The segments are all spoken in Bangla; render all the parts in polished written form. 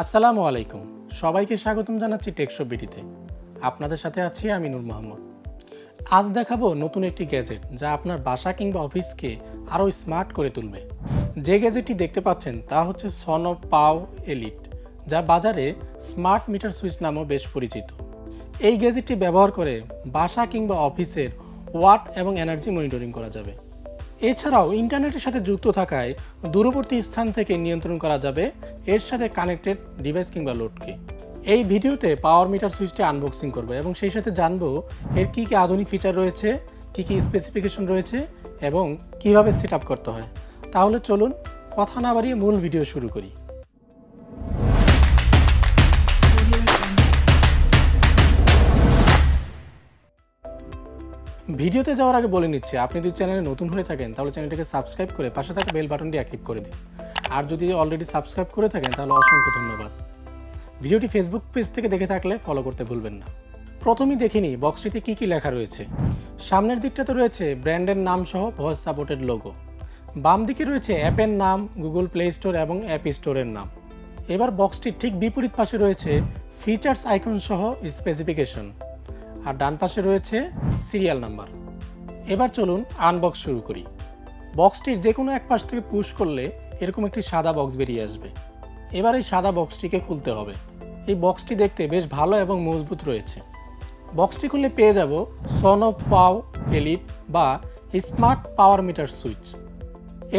আসসালামু আলাইকুম, সবাইকে স্বাগতম জানাচ্ছি টেকশপ বিডিতে। আপনাদের সাথে আছি আমি নূর মোহাম্মদ। আজ দেখাবো নতুন একটি গ্যাজেট যা আপনার বাসা কিংবা অফিসকে আরও স্মার্ট করে তুলবে। যে গ্যাজেটটি দেখতে পাচ্ছেন তা হচ্ছে সনো পাও এলিট, যা বাজারে স্মার্ট মিটার সুইচ নামেও বেশ পরিচিত। এই গ্যাজেটটি ব্যবহার করে বাসা কিংবা অফিসের ওয়াট এবং এনার্জি মনিটরিং করা যাবে। এছাড়াও ইন্টারনেটের সাথে যুক্ত থাকায় দূরবর্তী স্থান থেকে নিয়ন্ত্রণ করা যাবে এর সাথে কানেক্টেড ডিভাইস কিংবা লোডকে। এই ভিডিওতে পাওয়ার মিটার সুইচটি আনবক্সিং করবে এবং সেই সাথে জানবো এর কী কী আধুনিক ফিচার রয়েছে, কী কী স্পেসিফিকেশন রয়েছে এবং কিভাবে সেট আপ করতে হয়। তাহলে চলুন কথা না বাড়িয়ে মূল ভিডিও শুরু করি। ভিডিওতে যাওয়ার আগে বলে নিচ্ছি, আপনি যদি চ্যানেলে নতুন হয়ে থাকেন তাহলে চ্যানেলটিকে সাবস্ক্রাইব করে পাশে থাকা বেল বাটনটি অ্যাক্টিভ করে দিন। আর যদি অলরেডি সাবস্ক্রাইব করে থাকেন তাহলে অসংখ্য ধন্যবাদ। ভিডিওটি ফেসবুক পেজ থেকে দেখে থাকলে ফলো করতে ভুলবেন না। প্রথমেই দেখে নিই বক্সটিতে কী কী লেখা রয়েছে। সামনের দিকটাতে রয়েছে ব্র্যান্ডের নাম সহ ভয়েস সাপোর্টেড লোগো। বাম দিকে রয়েছে অ্যাপের নাম, গুগল প্লে স্টোর এবং অ্যাপ স্টোরের নাম। এবার বক্সটির ঠিক বিপরীত পাশে রয়েছে ফিচার্স আইকন সহ স্পেসিফিকেশন, আর ডান পাশে রয়েছে সিরিয়াল নাম্বার। এবার চলুন আনবক্স শুরু করি। বক্সটির যে কোনো এক পাশ থেকে পুশ করলে এরকম একটি সাদা বক্স বেরিয়ে আসবে। এবার এই সাদা বক্সটিকে খুলতে হবে। এই বক্সটি দেখতে বেশ ভালো এবং মজবুত রয়েছে। বক্সটি খুললে পেয়ে যাব সনো পাও এলিট বা স্মার্ট পাওয়ার মিটার সুইচ।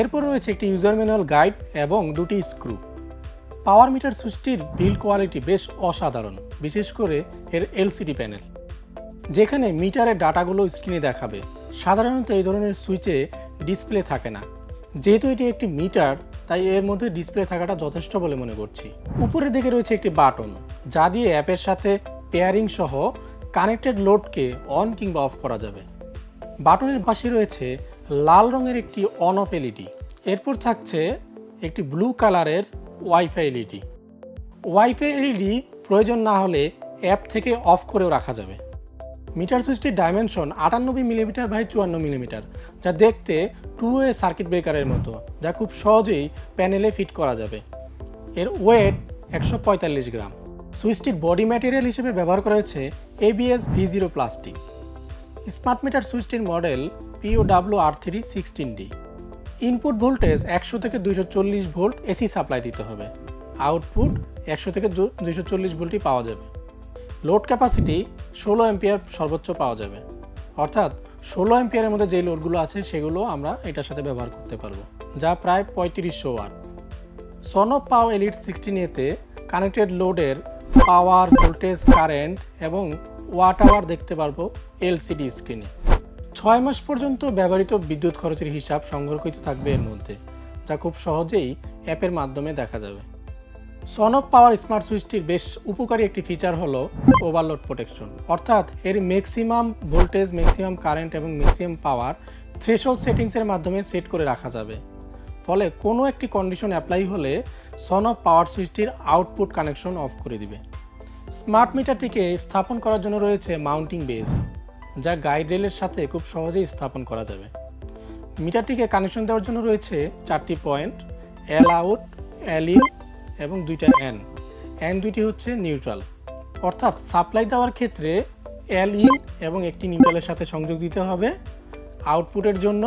এরপর রয়েছে একটি ইউজার ম্যানুয়াল গাইড এবং দুটি স্ক্রু। পাওয়ার মিটার সুইচটির বিল্ড কোয়ালিটি বেশ অসাধারণ, বিশেষ করে এর এলসিডি প্যানেল, যেখানে মিটারের ডাটাগুলো স্ক্রিনে দেখাবে। সাধারণত এই ধরনের সুইচে ডিসপ্লে থাকে না। যেহেতু এটি একটি মিটার, তাই এর মধ্যে ডিসপ্লে থাকাটা যথেষ্ট বলে মনে করছি। উপরের দিকে রয়েছে একটি বাটন, যা দিয়ে অ্যাপের সাথে পেয়ারিং সহ কানেক্টেড লোডকে অন কিংবা অফ করা যাবে। বাটনের পাশে রয়েছে লাল রঙের একটি অন অফ এলইডি। এরপর থাকছে একটি ব্লু কালারের ওয়াইফাই এলইডি। ওয়াইফাই এলইডি প্রয়োজন না হলে অ্যাপ থেকে অফ করেও রাখা যাবে। মিটার সুইচটির ডাইমেনশন 98 মিলিমিটার বাই 54 মিলিমিটার, যা দেখতে 2-ওয়ে সার্কিট ব্রেকারের মতো, যা খুব সহজেই প্যানেলে ফিট করা যাবে। এর ওয়েট 145 গ্রাম। সুইচটির বডি ম্যাটেরিয়াল হিসেবে ব্যবহার করা হয়েছে ABS V0 plastic. Smart metre সুইচটির মডেল POWR316D। ইনপুট ভোল্টেজ 100 থেকে 240 ভোল্ট এসি সাপ্লাই দিতে হবে। আউটপুট 100 থেকে 240 ভোল্টই পাওয়া যাবে। লোড ক্যাপাসিটি 16 অ্যাম্পিয়ার সর্বোচ্চ পাওয়া যাবে, অর্থাৎ 16 অ্যাম্পিয়ারের মধ্যে যে লোডগুলো আছে সেগুলো আমরা এটার সাথে ব্যবহার করতে পারবো, যা প্রায় 3500 ওয়াট। সনো পাও এলিট 16A-তে কানেক্টেড লোডের পাওয়ার, ভোল্টেজ, কারেন্ট এবং ওয়াট আওয়ার দেখতে পারবো এলসিডি স্ক্রিনে। 6 মাস পর্যন্ত ব্যবহৃত বিদ্যুৎ খরচের হিসাব সংরক্ষিত থাকবে এর মধ্যে, যা খুব সহজেই অ্যাপের মাধ্যমে দেখা যাবে। সনো পাওয়ার স্মার্ট সুইচটির বেশ উপকারী একটি ফিচার হলো ওভারলোড প্রোটেকশন, অর্থাৎ এর ম্যাক্সিমাম ভোল্টেজ, ম্যাক্সিমাম কারেন্ট এবং ম্যাক্সিমাম পাওয়ার থ্রেশহোল্ড সেটিংসের মাধ্যমে সেট করে রাখা যাবে। ফলে কোনো একটি কন্ডিশন অ্যাপ্লাই হলে সনো পাওয়ার সুইচটির আউটপুট কানেকশন অফ করে দিবে। স্মার্ট মিটারটিকে স্থাপন করার জন্য রয়েছে মাউন্টিং বেস, যা গাইড রেলের সাথে খুব সহজেই স্থাপন করা যাবে। মিটারটিকে কানেকশন দেওয়ার জন্য রয়েছে 4টি point, L out, L in এবং 2টা এন দুইটি হচ্ছে নিউট্রাল, অর্থাৎ সাপ্লাই দেওয়ার ক্ষেত্রে এল ইন এবং একটি নিউট্রালের সাথে সংযোগ দিতে হবে। আউটপুটের জন্য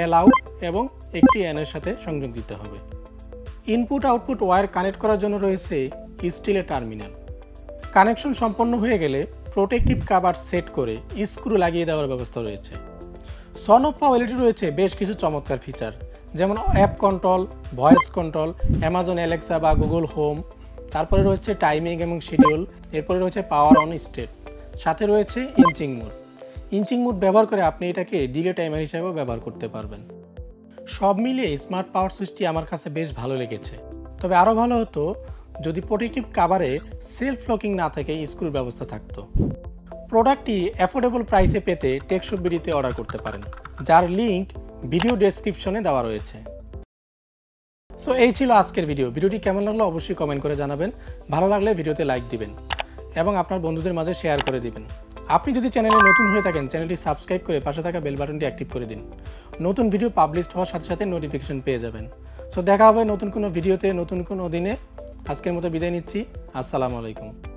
এল আউট এবং একটি এনের সাথে সংযোগ দিতে হবে। ইনপুট আউটপুট ওয়্যার কানেক্ট করার জন্য রয়েছে স্টিলের টার্মিনাল। কানেকশন সম্পন্ন হয়ে গেলে প্রোটেক্টিভ কভার সেট করে স্ক্রু লাগিয়ে দেওয়ার ব্যবস্থা রয়েছে। সনো পাও এলইডি রয়েছে বেশ কিছু চমৎকার ফিচার, যেমন app control, voice control, Amazon Alexa বা গুগল হোম, তারপরে রয়েছে টাইমিং এবং শিডিউল, এরপরে রয়েছে পাওয়ার অন স্টেট, সাথে রয়েছে ইঞ্চিং মোড। ইঞ্চিং মোড ব্যবহার করে আপনি এটাকে ডিলে টাইমার হিসেবেও ব্যবহার করতে পারবেন। সব মিলিয়ে স্মার্ট পাওয়ার সুইচটি আমার কাছে বেশ ভালো লেগেছে, তবে আরও ভালো হতো যদি প্রোটেক্টিভ কাভারে সেলফ লকিং না থেকে স্ক্রুর ব্যবস্থা থাকতো। প্রোডাক্টটি অ্যাফোর্ডেবল প্রাইসে পেতে টেকশপ বিডিতে অর্ডার করতে পারেন, যার লিঙ্ক ভিডিও ডেসক্রিপশনে দেওয়া রয়েছে। সো এই ছিল আজকের ভিডিও। ভিডিওটি কেমন লাগলো অবশ্যই কমেন্ট করে জানাবেন। ভালো লাগলে ভিডিওতে লাইক দিবেন এবং আপনার বন্ধুদের মাঝে শেয়ার করে দিবেন। আপনি যদি চ্যানেলে নতুন হয়ে থাকেন চ্যানেলটি সাবস্ক্রাইব করে পাশে থাকা বেল বাটনটি অ্যাক্টিভ করে দিন। নতুন ভিডিও পাবলিশ হওয়ার সাথে সাথে নোটিফিকেশন পেয়ে যাবেন। সো দেখা হবে নতুন কোনো ভিডিওতে নতুন কোনো দিনে। আজকের মতো বিদায় নিচ্ছি। আসসালামু আলাইকুম।